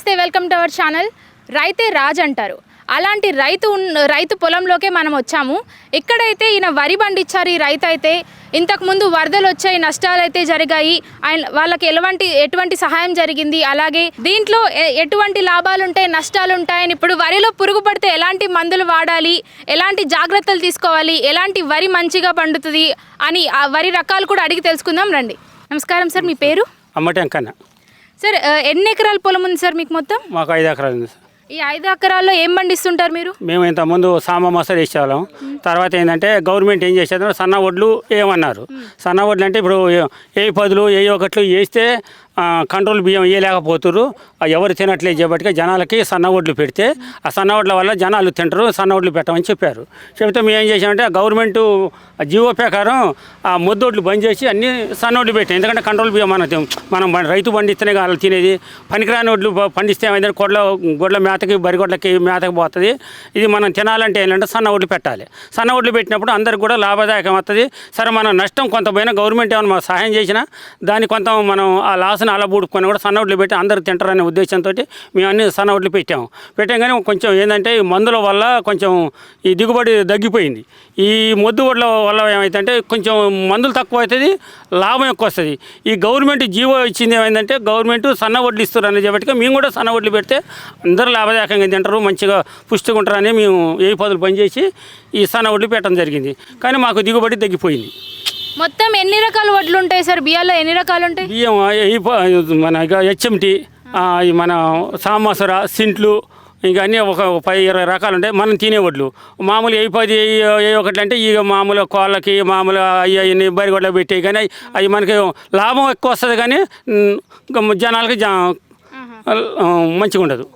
నమస్తే, welcome to our channel. రైతే రాజ్ అంటారు. అలాంటి రైతు పొలంలోకే మనం వచ్చాము. ఇక్కడైతే ఈయన వరి పండించారు. ఈ రైతు అయితే ఇంతకుముందు వరదలు వచ్చాయి, నష్టాలు అయితే జరిగాయి. వాళ్ళకి ఎటువంటి సహాయం జరిగింది, అలాగే దీంట్లో ఎటువంటి లాభాలు ఉంటాయి, నష్టాలు ఉంటాయని, ఇప్పుడు వరిలో పురుగు పడితే ఎలాంటి మందులు వాడాలి, ఎలాంటి జాగ్రత్తలు తీసుకోవాలి, ఎలాంటి వరి మంచిగా పండుతుంది అని ఆ వరి రకాలు కూడా అడిగి తెలుసుకుందాం రండి. నమస్కారం సార్, మీ పేరు? అమ్మటి అంకన్న. సార్, ఎన్ని ఎకరాల పొలం ఉంది సార్ మీకు మొత్తం? మాకు 5 ఎకరాలు ఉంది సార్. ఈ 5 ఎకరాల్లో ఏం పండిస్తుంటారు మీరు? మేము ఇంతకుముందు సాంబ మసలు వేసేవాళ్ళం. తర్వాత ఏంటంటే గవర్నమెంట్ ఏం చేసేది, సన్న వడ్లు ఏమన్నారు. సన్న వడ్లు అంటే ఇప్పుడు ఏ 10 ఏ 1 వేస్తే కంట్రోల్ బియ్యం వేయలేకపోతున్నారు. ఎవరు తినట్లేదు చేయబట్టి జనాలకి సన్న వడ్లు పెడితే ఆ సన్న వడ్ల వల్ల జనాలు తింటారు, సన్న వడ్లు పెట్టమని చెప్పారు. చెబితే మేము ఏం చేసామంటే గవర్నమెంట్ జీవో ప్రకారం ఆ ముద్దొడ్లు బంద్ చేసి అన్ని సన్న వడ్లు పెట్టాం. ఎందుకంటే కంట్రోల్ బియ్యం మనం రైతు పండిస్తేనే వాళ్ళు తినేది. పనికిరాని వడ్లు పండిస్తే ఏమైందంటే గొడ్ల మేతకి, బరిగొడ్లకి మేతకి పోతుంది. ఇది మనం తినాలంటే ఏంటంటే సన్న వడ్లు పెట్టాలి. సన్న వడ్లు పెట్టినప్పుడు అందరికి కూడా లాభదాయకం అవుతుంది. సరే, మన నష్టం కొంత పోయినా గవర్నమెంట్ ఏమైనా మాకు సహాయం చేసినా దాన్ని కొంత మనం ఆ లాస్ని అలా బూడుకొని కూడా సన్న వడ్లు పెట్టి అందరూ తింటారనే ఉద్దేశంతో మేము అన్ని సన్న వడ్లు పెట్టాం కానీ కొంచెం ఏంటంటే ఈ మందుల వల్ల కొంచెం ఈ దిగుబడి తగ్గిపోయింది. ఈ మొద్దు వడ్ల వల్ల ఏమైందంటే కొంచెం మందులు తక్కువ అవుతుంది, లాభం ఎక్కువ వస్తుంది. ఈ గవర్నమెంట్ జీవో ఇచ్చింది ఏమైందంటే గవర్నమెంట్ సన్న వడ్లు ఇస్తారు అనే చెప్పటిగా మేము కూడా సన్న వడ్లు పెడితే అందరూ లాభదాయకంగా తింటారు, మంచిగా పుష్టిగా ఉంటారని మేము 10 పనిచేసి ఈ సన్న వడ్లు పెట్టడం జరిగింది. కానీ మాకు దిగుబడి తగ్గిపోయింది. మొత్తం ఎన్ని రకాల వడ్లు ఉంటాయి సార్? బియ్యాల్లో ఎన్ని రకాలు ఉంటాయి? బియ్యం మన హెచ్ఎంటి, మన సామసర, సింట్లు, ఇంకా అన్నీ ఒక 10-20 రకాలు ఉంటాయి. మనం తినే వడ్లు మామూలు 10 1 అంటే ఇక మామూలు కోళ్ళకి మామూలు అవి బరిగొడ్లు పెట్టాయి. కానీ అవి మనకి లాభం ఎక్కువ వస్తుంది, కానీ జనాలకి మంచిగా ఉండదు.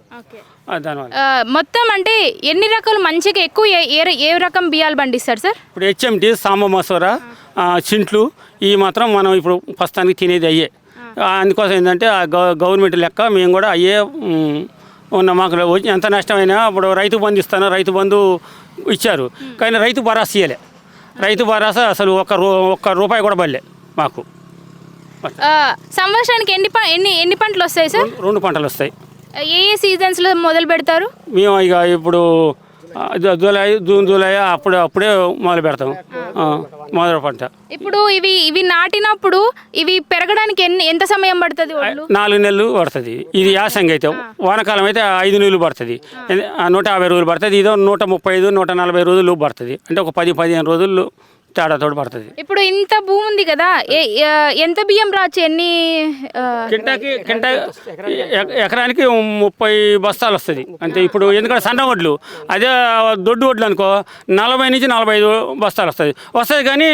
మొత్తం అంటే ఎన్ని రకాలు మంచిగా ఎక్కువ ఏ రకం బియ్యాలు పండిస్తారు సార్? ఇప్పుడు హెచ్ఎంటి, సాంబ మసూర, సింట్లు ఇవి మాత్రం మనం ఇప్పుడు ప్రస్తుతానికి తినేది అయ్యే. అందుకోసం ఏంటంటే గవర్నమెంట్ లెక్క మేము కూడా అయ్యే మాకు ఎంత నష్టమైనా ఇప్పుడు రైతు బంధు ఇస్తాను, రైతు బంధు ఇచ్చారు. కానీ రైతు భరోసా ఇవ్వలే. రైతు భరోసా అసలు ఒక్క రూపాయి కూడా పడలే మాకు. సంవత్సరానికి ఎన్ని పంటలు వస్తాయి సార్? 2 పంటలు వస్తాయి. ఏ సీజన్స్లో మొదలు పెడతారు? మేము ఇక ఇప్పుడు జూన్ జూలై అప్పుడే మొదలు పెడతాం మొదటి పంట. ఇప్పుడు ఇవి నాటినప్పుడు ఇవి పెరగడానికి ఎంత సమయం పడుతుంది? 4 నెలలు పడుతుంది. ఇది యాసంగి అయితే, వానకాలం అయితే 5 నెలలు పడుతుంది, 150 రోజులు పడుతుంది. ఇదో 135 140 రోజులు పడుతుంది. అంటే ఒక 10-15 రోజులు తేడాతోడు పడుతుంది. ఇప్పుడు ఇంత భూమి ఉంది కదా, ఎంత బియ్యం రావచ్చు? ఎకరానికి 30 బస్తాలు వస్తుంది అంతే. ఇప్పుడు ఎందుకంటే సన్న వడ్లు, అదే దొడ్డు వడ్లు అనుకో 40 నుంచి 45 బస్తాలు వస్తుంది. కానీ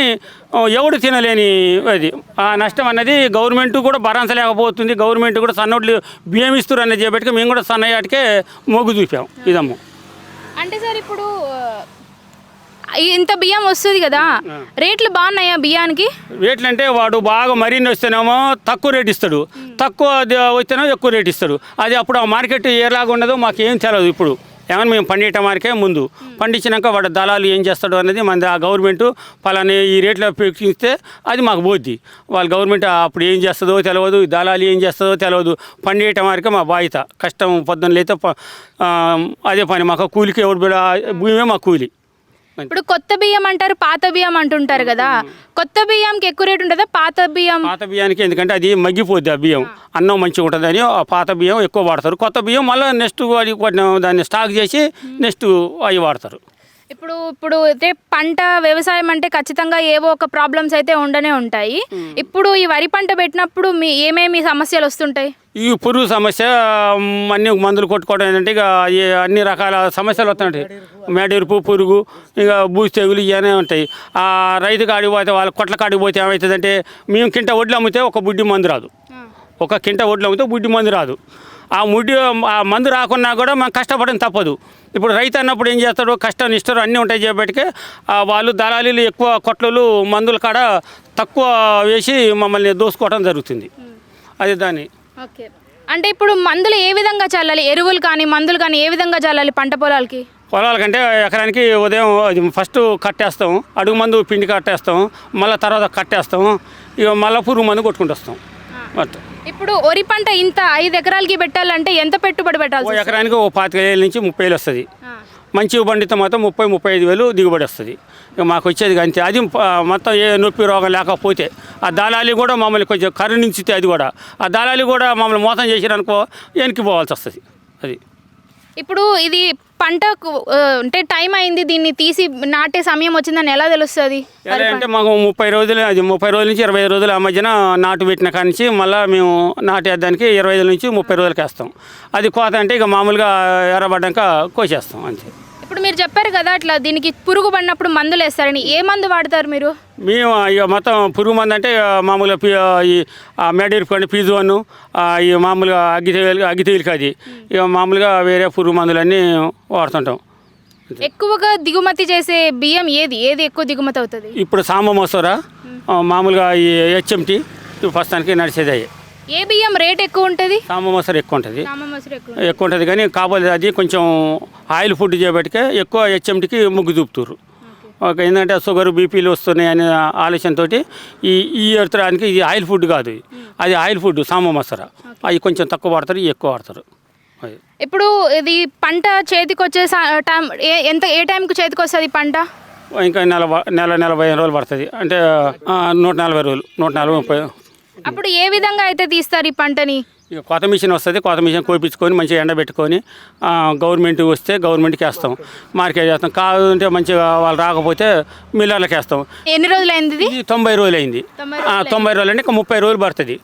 ఎవడు తినలేని అది ఆ నష్టం అన్నది గవర్నమెంట్ కూడా భరించలేకపోతుంది. గవర్నమెంట్ కూడా సన్న వడ్లు బియ్యం ఇస్తారు అనేది చెప్పేటికి మేము కూడా సన్నయాటికే మొగ్గు చూపాం. ఇదమ్ము అంటే సార్, ఇప్పుడు ఇంత బియ్యం వస్తుంది కదా, రేట్లు బాగున్నాయా బియ్యానికి? రేట్లు అంటే వాడు బాగా మరిన్ని వస్తేనేమో తక్కువ రేట్ ఇస్తాడు, తక్కువ వస్తేనేమో ఎక్కువ రేట్ ఇస్తాడు. అది అప్పుడు ఆ మార్కెట్ ఏలాగా ఉండదో మాకేం తెలియదు. ఇప్పుడు ఏమైనా మేము పండించడం వరకే ముందు పండించినాక వాడు దళాలు ఏం చేస్తాడు అనేది మన ఆ గవర్నమెంట్ పలాని ఈ రేట్లో పెంచితే అది మాకు పోద్ది. వాళ్ళ గవర్నమెంట్ అప్పుడు ఏం చేస్తుందో తెలియదు, దళాలు ఏం చేస్తుందో తెలియదు. పండించడం వరకే మా బాధ్యత. కష్టం పొద్దున్న లేతే అదే పని. మాకు కూలికి ఎవడు భూమే మా కూలి. ఇప్పుడు కొత్త బియ్యం అంటారు, పాత బియ్యం అంటుంటారు కదా, కొత్త బియ్యంకి ఎక్కువ రేటు ఉంటుందా? పాత బియ్యానికి ఎందుకంటే అది మగ్గిపోద్ది, ఆ బియ్యం అన్నం మంచిగా ఉంటుందని ఆ పాత బియ్యం ఎక్కువ వాడతారు. కొత్త బియ్యం మళ్ళీ నెక్స్ట్ దాన్ని స్టాక్ చేసి నెక్స్ట్ అవి వాడతారు. ఇప్పుడు అయితే పంట వ్యవసాయం అంటే ఖచ్చితంగా ఏవో ఒక ప్రాబ్లమ్స్ అయితే ఉండనే ఉంటాయి. ఇప్పుడు ఈ వరి పంట పెట్టినప్పుడు ఏమేమి సమస్యలు వస్తుంటాయి? ఈ పురుగు సమస్య, అన్ని మందులు కొట్టుకోవడం ఏంటంటే ఇక అన్ని రకాల సమస్యలు వస్తుంటాయి. మేడెరుపు, పురుగు, ఇంకా బూజు తెగులు ఇవన్నీ ఉంటాయి. ఆ రైతు కాడికి పోతే, వాళ్ళ కొట్ల కాడికి పోతే ఏమవుతుందంటే మేము కింట వడ్లు అమ్మితే ఒక బుడ్డి మందు రాదు. ఒక కింట వడ్లు అమ్మితే బుడ్డి మందు రాదు. ఆ మందు రాకున్నా కూడా మనం కష్టపడడం తప్పదు. ఇప్పుడు రైతు అన్నప్పుడు ఏం చేస్తాడు, కష్టం నిష్ఠలు అన్నీ ఉంటాయి చేయబట్టికే వాళ్ళు దళాలీలు ఎక్కువ కొట్లు మందుల కాడ తక్కువ వేసి మమ్మల్ని దోసుకోవడం జరుగుతుంది. అది దాన్ని. ఓకే, అంటే ఇప్పుడు మందులు ఏ విధంగా చల్లాలి? ఎరువులు కానీ మందులు కానీ ఏ విధంగా చల్లాలి పంట పొలాలకంటే ఎకరానికి ఉదయం ఫస్ట్ కట్టేస్తాం, అడుగు మందు పిండి కట్టేస్తాం, మళ్ళీ తర్వాత కట్టేస్తాం, ఇక మళ్ళీ పురుగు మందు కొట్టుకుంటూ వస్తాం. మొత్తం ఇప్పుడు వరి పంట ఇంత 5 ఎకరాలకి పెట్టాలంటే ఎంత పెట్టుబడి పెట్టాలి? ఓ ఎకరానికి ఓ 25,000 నుంచి 30,000 వస్తుంది. మంచి పండితే మొత్తం 30-35,000 దిగుబడి వస్తుంది. ఇక మాకు వచ్చేది అంతే. అది మొత్తం ఏ నొప్పి రోగం లేకపోతే ఆ దళాలి కూడా మమ్మల్ని కొంచెం కరుణించితే అది కూడా ఆ దళాలి కూడా మమ్మల్ని మోసం చేసిరనుకో వెనక్కి పోవాల్సి వస్తుంది. అది ఇప్పుడు ఇది పంటకు అంటే టైం అయింది, దీన్ని తీసి నాటే సమయం వచ్చిందని ఎలా తెలుస్తుంది? ఎలా అంటే మాకు 30 రోజులు, అది 30 రోజుల నుంచి 25 రోజులు ఆ మధ్యన నాటు పెట్టిన కాడి నుంచి మళ్ళీ మేము నాటేద్దానికి 25 నుంచి 30 రోజులకి వేస్తాం. అది కోత అంటే ఇక మామూలుగా ఎర్రబడ్డాక కోసేస్తాం అంతే. ఇప్పుడు మీరు చెప్పారు కదా అట్లా దీనికి పురుగు పడినప్పుడు మందులు వేస్తారని, ఏ మందు వాడతారు మీరు? మేము ఇక మొత్తం పురుగు మంది అంటే మామూలుగా ఈ మెడిరుకోండి పిజోను, ఈ మామూలుగా అగ్గితీలికి అది ఇక మామూలుగా వేరే పురుగు మందులన్నీ వాడుతుంటాం. ఎక్కువగా దిగుమతి చేసే బియ్యం ఏది ఎక్కువ దిగుమతి అవుతుంది? ఇప్పుడు సాంబ మసూరా, మామూలుగా ఈ హెచ్ఎంటి ప్రస్తుతానికి నడిచేది అయ్యి. ఏ బియ్యం రేట్ ఎక్కువ ఉంటుంది? సాంబ మసూర ఎక్కువ ఉంటుంది. ఎక్కువ ఎక్కువ ఉంటుంది కానీ కాకపోతే అది కొంచెం ఆయిల్ ఫుడ్ చేయబట్టికే ఎక్కువ హెచ్ఎంటికి మొగ్గు చూపుతారు. ఒక ఏంటంటే షుగర్ బీపీలు వస్తున్నాయి అనే ఆలోచనతో ఈ ఎత్తడానికి ఇది ఆయిల్ ఫుడ్ కాదు, అది ఆయిల్ ఫుడ్ సాంబ మసూర. అవి కొంచెం తక్కువ వాడతారు, ఎక్కువ వాడతారు. అది ఇప్పుడు ఇది పంట చేతికి వచ్చే టైం ఏ టైంకి చేతికి వస్తుంది పంట? ఇంకా నెల 45 రోజులు పడుతుంది. అంటే 140 రోజులు, 140-130. అప్పుడు ఏ విధంగా అయితే తీస్తారు ఈ పంటని? ఇక కొత్త మిషన్ వస్తుంది, కొత్త మిషన్ కోపించుకొని మంచిగా ఎండబెట్టుకొని గవర్నమెంట్ వస్తే గవర్నమెంట్కి వేస్తాం, మార్కెట్ చేస్తాం. కాదంటే మంచిగా వాళ్ళు రాకపోతే మిల్లర్లకు వేస్తాం. ఎన్ని రోజులు అయింది ఇది? 90 రోజులు అయింది. 90 రోజులు అంటే ఇంకా 30 రోజులు పడుతుంది.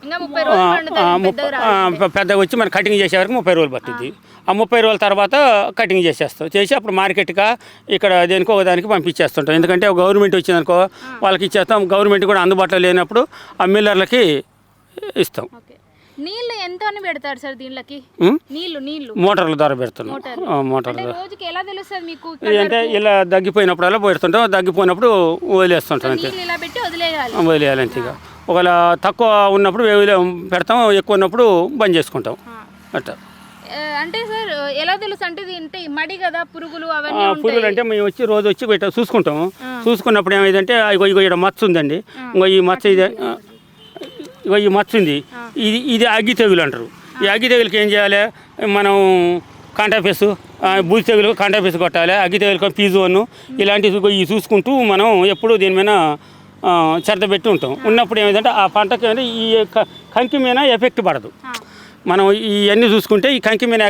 పెద్దగా వచ్చి మనం కటింగ్ చేసే వరకు 30 రోజులు పడుతుంది. ఆ 30 రోజుల తర్వాత కటింగ్ చేసేస్తాం. చేసి అప్పుడు మార్కెట్గా ఇక్కడ దేనికో ఒకదానికి పంపించేస్తుంటాం. ఎందుకంటే గవర్నమెంట్ వచ్చిందనుకో వాళ్ళకి ఇచ్చేస్తాం. గవర్నమెంట్ కూడా అందుబాటులో లేనప్పుడు ఆ మిల్లర్లకి ఇస్తాం. నీళ్ళు ఎంత అని పెడతారు సార్ దీనికి? నీళ్ళు మోటార్ల ద్వారా పెడుతున్నాం. మోటార్ల ద్వారా రోజుకి ఎలా తెలుస్తుంది మీకు? అంటే ఇలా దగ్గిపోయినప్పుడల్లా పెడుతుంటాం, దగ్గిపోయినప్పుడు వదిలేస్తుంటాం అంతే. ఇలా పెట్టి వదిలేయాలి. వదిలేయాలి అంతే. ఇక ఒకవేళ తక్కువ ఉన్నప్పుడు పెడతాం, ఎక్కువ ఉన్నప్పుడు బంద్ చేసుకుంటాం అట్లా. అంటే సార్ ఎలా తెలుసు అంటే ఇది మడి కదా, పురుగులు అవన్నీ పురుగులు అంటే మేము వచ్చి రోజు వచ్చి చూసుకుంటాం. చూసుకున్నప్పుడు ఏమైందంటే ఇగో ఇక్కడ మచ్చ ఉందండి, ఇంకో ఈ మచ్చ ఇగో ఈ మచ్చ ఉంది, ఇది అగ్గి తెగులు అంటారు. ఈ అగ్గి తెగులకి ఏం చేయాలి మనం? కాంటాపేసు, బూజు తెగులు కాంటాపేసు కొట్టాలి, అగ్గి తెగులు పీజోను ఇలాంటివి ఇవి చూసుకుంటూ మనం ఎప్పుడూ దీని మీద చెత్త పెట్టి ఉంటాం. ఉన్నప్పుడు ఏమైందంటే ఆ పంటకి ఈ కంకి మీద ఎఫెక్ట్ పడదు. మనం ఇవన్నీ చూసుకుంటే ఈ కంకి మీద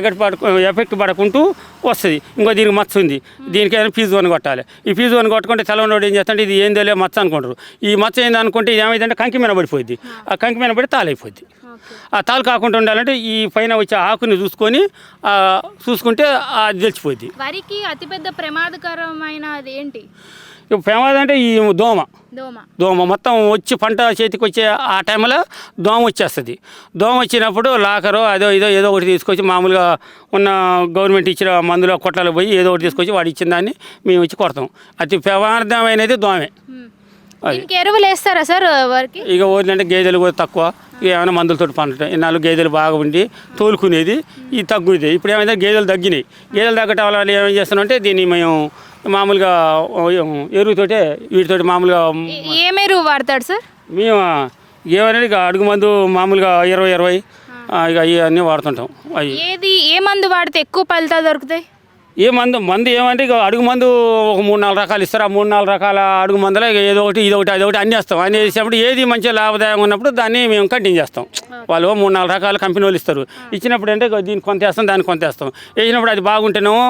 ఎఫెక్ట్ పడకుంటూ వస్తుంది. ఇంకో దీనికి మచ్చ ఉంది, దీనికి ఏదైనా ఫీజు కొట్టాలి. ఈ ఫీజు కొట్టుకుంటే తెలవనోడు ఏం చేస్తాంటే ఇది ఏందో లే మచ్చ అనుకుంటారు. ఈ మచ్చ ఏంది అనుకుంటే ఇది ఏమైందంటే కంకి మీద పడిపోద్ది. ఆ కంకి మీద పడి తాలైపోద్ది. ఆ తాలు కాకుండా ఉండాలంటే ఈ పైన వచ్చే ఆకుని చూసుకుంటే అది తెలిసిపోద్ది. వరికి అతిపెద్ద ప్రమాదకరమైనది ఏంటి? ప్రమాదం అంటే ఈ దోమ మొత్తం వచ్చి పంట చేతికి వచ్చే ఆ టైంలో దోమ వచ్చేస్తుంది. దోమ వచ్చినప్పుడు లాకరో ఏదో ఒకటి తీసుకొచ్చి మామూలుగా ఉన్న గవర్నమెంట్ ఇచ్చిన మందులో కొట్లలో పోయి ఏదో ఒకటి తీసుకొచ్చి వాడు ఇచ్చిన దాన్ని మేము వచ్చి కొడతాం. అతి ప్రమాదమైనది దోమే. ఎరువులు వేస్తారా సార్ వారికి? ఇక ఓన్లంటే గేదెలు కూడా తక్కువ, ఏమైనా మందులతో పండుతాయి. ఇన్నాళ్ళు గేదెలు బాగా ఉండి తోలుకునేది, ఇది తగ్గుతుంది. ఇప్పుడు ఏమైనా గేదెలు తగ్గినాయి. గేదెలు తగ్గటం వల్ల ఏమేం చేస్తున్నామంటే దీన్ని మేము మామూలుగా ఎరువుతోటే వీటితోటి మామూలుగా. ఏం ఎరువు వాడతాడు సార్? మేము ఏమైనా ఇక అడుగు మందు మామూలుగా 20 ఇక ఇవన్నీ వాడుతుంటాం. అవి ఏ మందు వాడితే ఎక్కువ ఫలితాలు దొరుకుతాయి? ఏ మందు ఏమంటే ఇక అడుగు మందు ఒక 3-4 రకాలు ఇస్తారు. ఆ 3-4 రకాల అడుగు మందులో ఏదో ఒకటి ఇదొకటి అదొకటి అన్నీ వేస్తాం. అన్నీ వేసినప్పుడు ఏది మంచిగా లాభదాయంగా ఉన్నప్పుడు దాన్ని మేము కంటిన్యూ చేస్తాం. వాళ్ళు 3-4 రకాల కంపెనీ వాళ్ళు ఇస్తారు. ఇచ్చినప్పుడు అంటే దీనికి కొంత వేస్తాం, దానికి కొంత వేస్తాం. వేసినప్పుడు అది బాగుంటేనేమో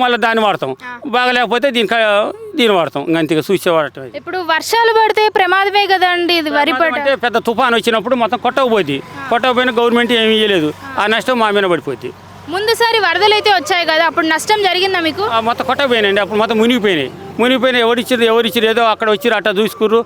మళ్ళీ దాన్ని వాడతాం, బాగలేకపోతే దీన్ని వాడతాం. ఇంకంతగా చూసే వాడటం. ఇప్పుడు వర్షాలు పడితే ప్రమాదమే కదండి ఇది వరి పంట. అంటే పెద్ద తుఫాను వచ్చినప్పుడు మొత్తం కొట్టకపోయినా గవర్నమెంట్ ఏమి ఇవ్వలేదు. ఆ నష్టం మా మీద పడిపోద్ది. ముందుసారి వరదలు అయితే వచ్చాయి కదా, అప్పుడు నష్టం జరిగిందా మీకు? మొత్తం కొట్టపోయినాయండి. అప్పుడు మొత్తం మునిగిపోయినాయి. ఎవరిచ్చారు ఏదో అక్కడ వచ్చారు అట్లా చూసుకుర్రు.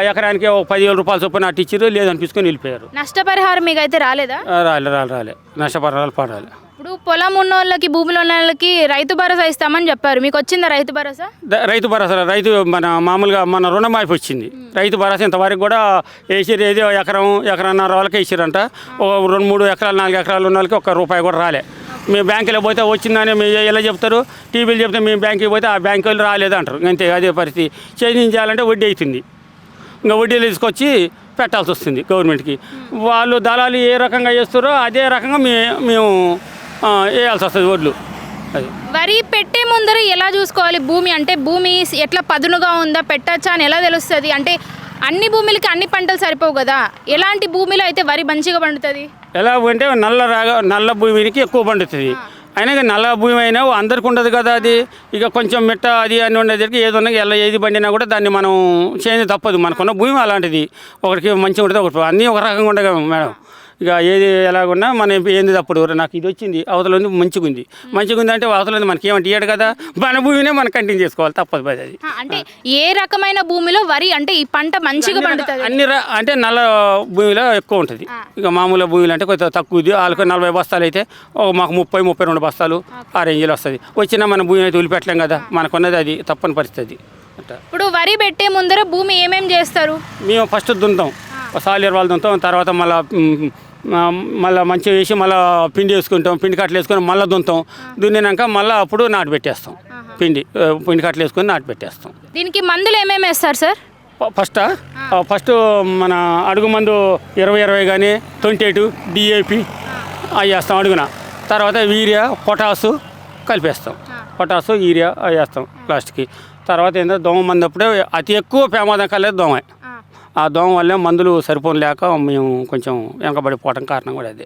ఎకరానికి 10,000 రూపాయలు చొప్పున అట్టు ఇచ్చారు, లేదనిపించుకొని వెళ్ళిపోయారు. నష్టపరిహారం మీకు అయితే రాలేదా? రాలే నష్టపరిహారాలు పడాలి. ఇప్పుడు పొలం ఉన్న వాళ్ళకి, భూములు ఉన్న వాళ్ళకి రైతు భరోసా ఇస్తామని చెప్పారు. మీకు వచ్చిందా రైతు భరోసా? రైతు మామూలుగా మన రుణమాఫీ వచ్చింది. రైతు భరోసా ఇంతవరకు కూడా వేసారు. ఏదో ఎకరన్నర వాళ్ళకి వేసారంట. 2-3 ఎకరాలు 4 ఎకరాలు ఉన్న వాళ్ళకి ₹1 కూడా రాలే. మేము బ్యాంకులో పోతే వచ్చిందని మేము ఎలా చెప్తారు? టీవీలు చెప్తే మేము బ్యాంకుకి పోతే ఆ బ్యాంకు వాళ్ళు రాలేదు అంటారు. అంతే, అదే పరిస్థితి. చేంజ్ చేయాలంటే వడ్డీ అవుతుంది. ఇంకా వడ్డీలు తీసుకొచ్చి పెట్టాల్సి వస్తుంది గవర్నమెంట్కి. వాళ్ళు దళాలు ఏ రకంగా చేస్తారో అదే రకంగా మేము వేయాల్సి వస్తుంది వడ్లు. అది వరి పెట్టే ముందర ఎలా చూసుకోవాలి? భూమి అంటే భూమి ఎట్లా పదునుగా ఉందా, పెట్టచ్చా అని ఎలా తెలుస్తుంది? అంటే అన్ని భూములకి అన్ని పంటలు సరిపోవు కదా, ఎలాంటి భూమిలో అయితే వరి మంచిగా పండుతుంది? ఎలా అంటే నల్ల భూమికి ఎక్కువ పండుతుంది. అయినా కానీ నల్ల భూమి అయినా అందరికి ఉండదు కదా, అది ఇక కొంచెం మిట్ట అది అని ఉండేసరికి ఏదన్నా ఏది పండినా కూడా దాన్ని మనం చేయని తప్పదు. మనకున్న భూమి అలాంటిది, ఒకరికి మంచిగా ఉంటుంది, ఒకటి అన్నీ ఒక రకంగా ఉండగా మేడం. ఇక ఏది ఎలాగున్నా మనం ఏంది తప్పుడు నాకు ఇది వచ్చింది అవతల ఉంది మంచిగా ఉంది అంటే అవతల ఉంది మనకి ఏమంటే ఇయ్యడు కదా, మన భూమినే మనం కంటిన్యూ చేసుకోవాలి, తప్పదు అది. అంటే ఏ రకమైన భూమిలో వరి అంటే ఈ పంట మంచిగా పండుతుంది? అంటే నల్ల భూమిలో ఎక్కువ ఉంటుంది. ఇక మామూలు భూమిలో అంటే కొంచెం తక్కువది, వాళ్ళకి 40 బస్తాలు అయితే మాకు 30-32 బస్తాలు ఆ రేంజ్లో వస్తుంది. వచ్చినా మన భూమి అయితే వదిలిపెట్టలేం కదా, మనకున్నది అది తప్పని పరిస్థితి. ఇప్పుడు వరి పెట్టే ముందర భూమి ఏమేమి చేస్తారు? మేము ఫస్ట్ దున్నుతాం, సాలియర్ వాళ్ళు దున్నుతాం, తర్వాత మళ్ళీ మంచిగా వేసి మళ్ళీ పిండి వేసుకుంటాం, పిండి కట్టలు వేసుకొని మళ్ళీ దున్నుతాం, దున్నినాక మళ్ళీ అప్పుడు నాటు పెట్టేస్తాం, పిండి కట్టలు వేసుకొని నాటు పెట్టేస్తాం. దీనికి మందులు ఏమేమి వేస్తారు సార్? ఫస్ట్ మన అడుగు మందు 20 కానీ 28 DAP అవి వేస్తాం అడుగున. తర్వాత యూరియా పొటాసు కలిపేస్తాం, పొటాసు యూరియా అవి వేస్తాం లాస్ట్కి. తర్వాత ఏంటంటే దోమ మందు అప్పుడే అతి ఎక్కువ ప్రమాదం కలేదు దోమ. ఆ దోమ వల్లే మందులు సరిపోలేక మేము కొంచెం వెనకబడిపోవటం కారణం కూడా అదే.